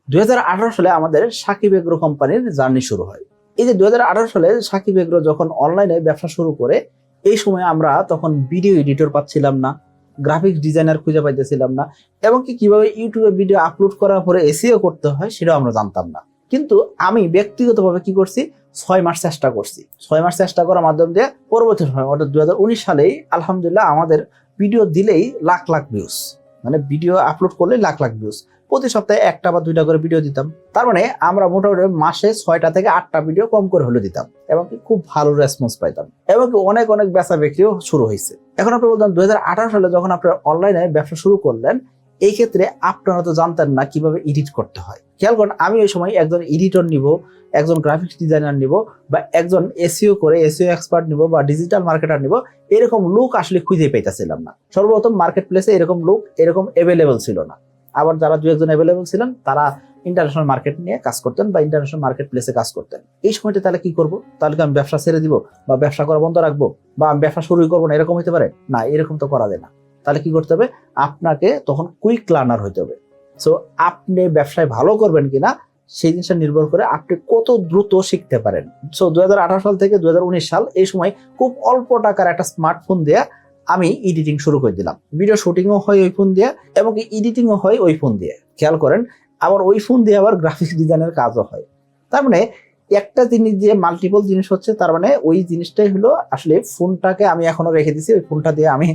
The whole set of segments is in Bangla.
2018 সালে আমাদের সাকিব এগ্রো কোম্পানির জার্নি শুরু হয়। এই যে 2018 সালে সাকিব এগ্রো যখন অনলাইনে ব্যবসা শুরু করে, এই সময় আমরা তখন ভিডিও এডিটর পাচ্ছিলাম না, গ্রাফিক্স ডিজাইনার খুঁজে পাইতেছিলাম না, এবং কিভাবে ইউটিউবে ভিডিও আপলোড করার পরে এসইও করতে হয় সেটাও আমরা জানতাম না। কিন্তু আমি ব্যক্তিগতভাবে কি করছি, 6 মাস চেষ্টা করছি। 6 মাস চেষ্টা করার মাধ্যম দিয়ে পরবর্তী সময় অর্থাৎ 2019 সালেই আলহামদুলিল্লাহ আমাদের ভিডিও দিলেই লাখ লাখ ভিউজ, মানে ভিডিও আপলোড করলে লাখ লাখ ভিউজ। প্রতি সপ্তাহে 1টা বা 2টা করে ভিডিও দিতাম। তার মানে আমরা মোটামুটি মাসে 6টা থেকে 8টা ভিডিও কম করে হলে দিতাম, এবং খুব ভালো রেসপন্স পাইতাম, এবং অনেক অনেক বেচা বিক্রিও শুরু হয়েছে। এখন আপনি বলতেন 2018 সালে যখন আপনারা অনলাইনে ব্যবসা শুরু করলেন, এই ক্ষেত্রে আপনারা তো জানতেন না কিভাবে এডিট করতে হয়। খেয়াল করেন, আমি ওই সময় একজন এডিটর নিব, একজন গ্রাফিক্স ডিজাইনার নিব, বা একজন এসইও করে এসইও এক্সপার্ট নিব, বা ডিজিটাল মার্কেটার নিব, এরকম লোক আসলে খুঁজে পাইতেছিলাম না। সর্বপ্রথম মার্কেট প্লেসে এরকম লোক এরকম অ্যাভেলেবল ছিল না। আবার যারা 2-1 অ্যাভেলেবল ছিলেন তারা ইন্টারন্যাশনাল মার্কেট নিয়ে কাজ করতেন বা ইন্টারন্যাশনাল মার্কেট প্লেসে কাজ করতেন। এই সময়টা তাহলে কি করব? তাহলে কি আমি ব্যবসা ছেড়ে দিব, বা ব্যবসা করা বন্ধ রাখবো, বা আমি ব্যবসা শুরুই করবো না, এরকম হতে পারে না। এরকম তো করা যায় না। তাহলে কি করতে হবে? আপনাকে তখন কুইক লার্নার হইতে হবে। সো আপনি ব্যবসায় ভালো করবেন কিনা সেই জিনিসটা নির্ভর করে আপনি কত দ্রুত শিখতে পারেন। সো 2018 সাল থেকে 2019 সাল এই সময় খুব অল্প টাকার একটা স্মার্টফোন দিয়ে আমি এডিটিং শুরু করে দিলাম। ভিডিও শুটিংও হয় ওই ফোন দিয়ে, এবং এডিটিংও হয় ওই ফোন দিয়ে। খেয়াল করেন, আবার ওই ফোন দিয়ে আবার গ্রাফিক্স ডিজাইনের কাজও হয়। তার মানে একটা জিনিস দিয়ে মাল্টিপল জিনিস হচ্ছে। তার মানে ওই জিনিসটাই হলো আসলে ফোনটাকে আমি এখনো রেখে দিছি। ওই ফোনটা দিয়ে আমি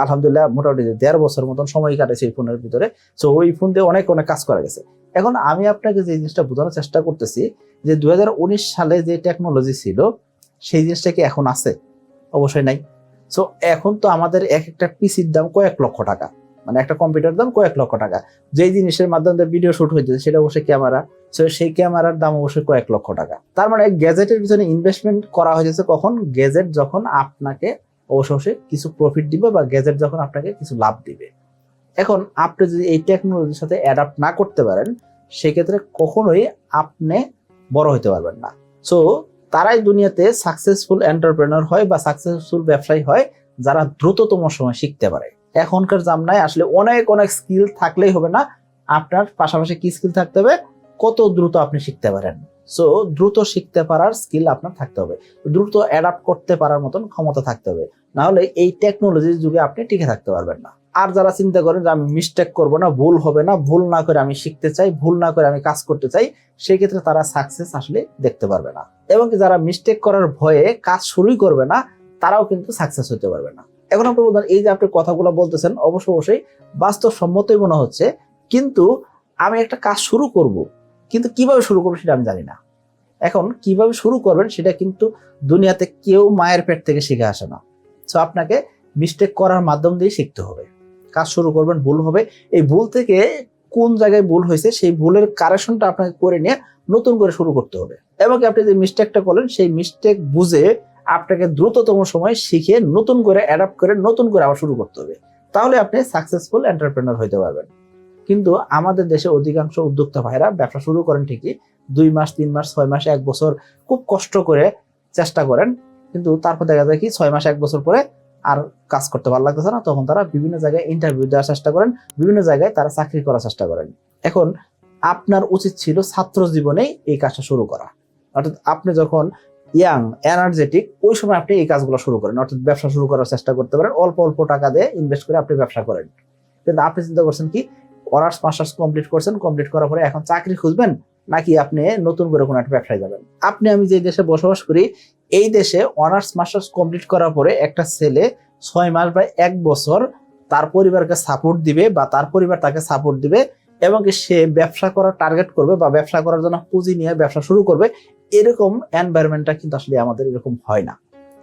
আলহামদুলিল্লাহ মোটামুটি 1.5 বছর মতন সময় কাটেছি এই ফোনের ভিতরে। সো ওই ফোন দিয়ে অনেক অনেক কাজ করা গেছে। এখন আমি আপনাকে যে জিনিসটা বোঝানোর চেষ্টা করতেছি যে 2019 সালে যে টেকনোলজি ছিল সেই জিনিসটা কি এখন আছে? অবশ্যই নাই। সো এখন তো আমাদের এক একটা পিসির দাম কয়েক লক্ষ টাকা, মানে একটা কম্পিউটার দাম কয়েক লক্ষ টাকা। যেই জিনিসের মাধ্যমে ভিডিও শুট হইতেছে সেটা অবশ্যই ক্যামেরা। সো সেই ক্যামেরার দাম অবশ্যই কয়েক লক্ষ টাকা। তার মানে গ্যাজেটের পিছনে ইনভেস্টমেন্ট করা হয়েছে কখন? গ্যাজেট যখন আপনাকে অবশ্যই কিছু প্রফিট দিবে, বা গ্যাজেট যখন আপনাকে কিছু লাভ দিবে। এখন আপনি যদি এই টেকনোলজির সাথে অ্যাডাপ্ট না করতে পারেন, সেক্ষেত্রে কখনোই আপনি বড় হইতে পারবেন না। সো তারাই দুনিয়াতে সাকসেসফুল এন্টারপ্রেনার হয় বা সাকসেসফুল ব্যবসায়ী হয় যারা দ্রুততম সময় শিখতে পারে। এখনকার জামানায় আসলে অনেক অনেক স্কিল থাকলেই হবে না, আপনার পাশাপাশি কি স্কিল থাকতে হবে? কত দ্রুত আপনি শিখতে পারেন। সো দ্রুত শিখতে পারার স্কিল আপনার থাকতে হবে, দ্রুত অ্যাডাপ্ট করতে পারার মতন ক্ষমতা থাকতে হবে, না হলে এই টেকনোলজির যুগে আপনি টিকে থাকতে পারবেন না। আর যারা চিন্তা করেন যে আমি মিস্টেক করবো না, ভুল হবে না, ভুল না করে আমি শিখতে চাই, ভুল না করে আমি কাজ করতে চাই, সেই ক্ষেত্রে তারা সাকসেস আসলে দেখতে পারবে না। এবং যারা মিস্টেক করার ভয়ে কাজ শুরুই করবে না, তারাও কিন্তু সাকসেস হতে পারবে না। এখন আপনি বলতেন এই যে আপনি কথাগুলো বলতেছেন অবশ্যই বাস্তবসম্মতই মনে হচ্ছে, কিন্তু আমি একটা কাজ শুরু করব, কিন্তু কিভাবে শুরু করবো সেটা আমি জানি না। এখন কিভাবে শুরু করবেন সেটা কিন্তু দুনিয়াতে কেউ মায়ের পেট থেকে শিখে আসে না। সো আপনাকে মিস্টেক করার মাধ্যম দিয়ে শিখতে হবে। কাজ শুরু করবেন, ভুল হবে, এই ভুল থেকে কোন জায়গায় ভুল হয়েছে সেই ভুলের কারেকশনটা আপনাকে করে নিয়ে নতুন করে শুরু করতে হবে। এবং আপনি যে মিস্টেকটা করলেন সেই মিস্টেক বুঝে আপনাকে দ্রুততম সময় শিখে নতুন করে অ্যাডাপ্ট করে নতুন করে আবার শুরু করতে হবে। তাহলে আপনি সাকসেসফুল এন্টারপ্রেনার হইতে পারবেন। কিন্তু আমাদের দেশে অধিকাংশ উদ্যোক্তা ভাইরা ব্যবসা শুরু করেন ঠিকই, 2 মাস 3 মাস 6 মাস 1 বছর খুব কষ্ট করে চেষ্টা করেন, কিন্তু তারপর দেখা যায় কি 6 মাস 1 বছর পরে আর কাজ করতে ভালো লাগতেছে না, তখন তারা বিভিন্ন জায়গায় ইন্টারভিউ দেওয়ার চেষ্টা করেন, বিভিন্ন জায়গায় তারা চাকরি করার চেষ্টা করেন। এখন আপনার উচিত ছিল ছাত্র জীবনেই এই কাজটা শুরু করা। অর্থাৎ আপনি যখন ইয়াং এনার্জেটিক ওই সময় আপনি এই কাজগুলো শুরু করেন, অর্থাৎ ব্যবসা শুরু করার চেষ্টা করতে পারেন, অল্প অল্প টাকা দিয়ে ইনভেস্ট করে আপনি ব্যবসা করেন। কিন্তু আপনি চিন্তা করছেন কি অনার্স মাস্টার্স কমপ্লিট করছেন, কমপ্লিট করার পরে এখন চাকরি খুঁজবেন, নাকি আপনি নতুন করে কোনো একটা ব্যবসায় যাবেন? আপনি আমি যে দেশে বসবাস করি এই দেশে অনার্স মাস্টার্স কমপ্লিট করার পরে একটা ছেলে 6 মাস বা 1 বছর তার পরিবারকে সাপোর্ট দিবে, বা তার পরিবার তাকে সাপোর্ট দিবে, এবং সে ব্যবসা করার টার্গেট করবে বা ব্যবসা করার জন্য পুঁজি নিয়ে ব্যবসা শুরু করবে। এরকম এনভায়রনমেন্টটা কিন্তু আসলে আমাদের এরকম হয় না।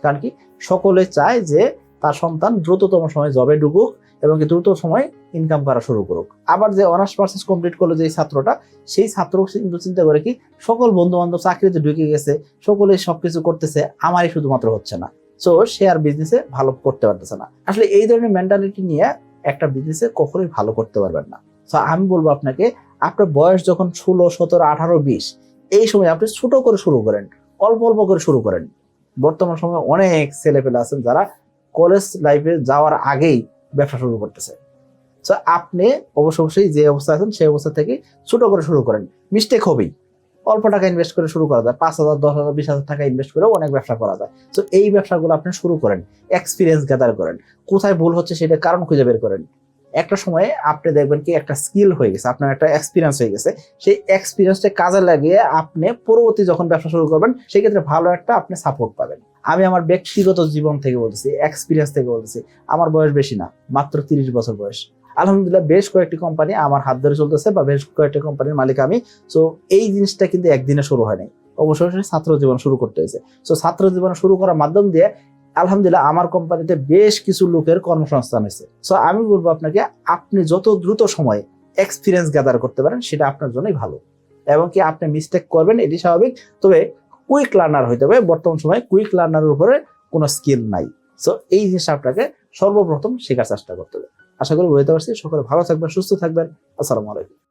কারণ কি সকলে চায় যে তার সন্তান দ্রুততম সময় জবে ঢুকুক এবং দ্রুত সময় ইনকাম করা শুরু করুক। আবার যে অনার্স মাস্টার্স কমপ্লিট করলো যে ছাত্রটা, সেই ছাত্র কিন্তু চিন্তা করে কি সকল বন্ধু বান্ধব চাকরিতে ঢুকে গেছে, সকলে সবকিছু করতেছে, আমারই শুধুমাত্র হচ্ছে না। সো সে আর বিজনেসে ভালো করতে পারতেছে না। আসলে এই ধরনের মেন্টালিটি নিয়ে একটা বিজনেসে কখনোই ভালো করতে পারবেন না। সো আমি বলবো আপনাকে, আপনার বয়স যখন 16, 17, 18, 20 এই সময় আপনি ছোট করে শুরু করেন, অল্প অল্প করে শুরু করেন। বর্তমান সময়ে অনেক ছেলেপেলে আছেন যারা কলেজ লাইফে যাওয়ার আগেই ব্যবসা শুরু করতেছে। সো আপনি অবশ্যই যে অবস্থা আছেন সেই অবস্থা থেকে ছোট করে শুরু করেন, মিস্টেক হবেই। অল্প টাকা ইনভেস্ট করে শুরু করা যায়, 5,000, 10,000, 20,000 টাকা ইনভেস্ট করেও অনেক ব্যবসা করা যায়। তো এই ব্যবসাগুলো আপনি শুরু করেন, এক্সপিরিয়েন্স গ্যাদার করেন, কোথায় ভুল হচ্ছে সেটা কারণ খুঁজে বের করেন। একটা সময়ে আপনি দেখবেন কি একটা স্কিল হয়ে গেছে, আপনার একটা এক্সপিরিয়েন্স হয়ে গেছে, সেই এক্সপিরিয়েন্সটা কাজে লাগিয়ে আপনি পরবর্তী যখন ব্যবসা শুরু করবেন সেক্ষেত্রে ভালো একটা আপনি সাপোর্ট পাবেন। আমি আমার ব্যক্তিগত জীবন থেকে বলতেছি, এক্সপিরিয়েন্স থেকে বলতেছি। আমার বয়স বেশি না, মাত্র 30 বছর বয়স। আলহামদুলিল্লাহ বেশ কয়েকটি কোম্পানি আমার হাত ধরে চলতেছে, বা বেশ কয়েকটি কোম্পানির মালিক আমি। সো এই জিনিসটা কিন্তু একদিনে শুরু হয় নাই, অবশ্যই ছাত্র জীবন শুরু করতে হয়েছে। সো ছাত্র জীবন শুরু করার মাধ্যম দিয়ে আলহামদুলিল্লাহ আমার কোম্পানিতে বেশ কিছু লোকের কর্মসংস্থান হয়েছে। সো আমি বলবো আপনাকে, আপনি যত দ্রুত সময়ে এক্সপিরিয়েন্স গ্যাদার করতে পারেন সেটা আপনার জন্যই ভালো। এবং কি আপনি মিস্টেক করবেন, এটি স্বাভাবিক, তবে কুইক লার্নার হইতে হবে। বর্তমান সময়ে কুইক লার্নারের উপরে কোনো স্কিল নাই। সো এই জিনিসটা আপনাকে সর্বপ্রথম শেখার চেষ্টা করতে হবে। আশা করি বুঝতে পারছি। সকলে ভালো থাকবেন, সুস্থ থাকবেন। আসসালামু আলাইকুম।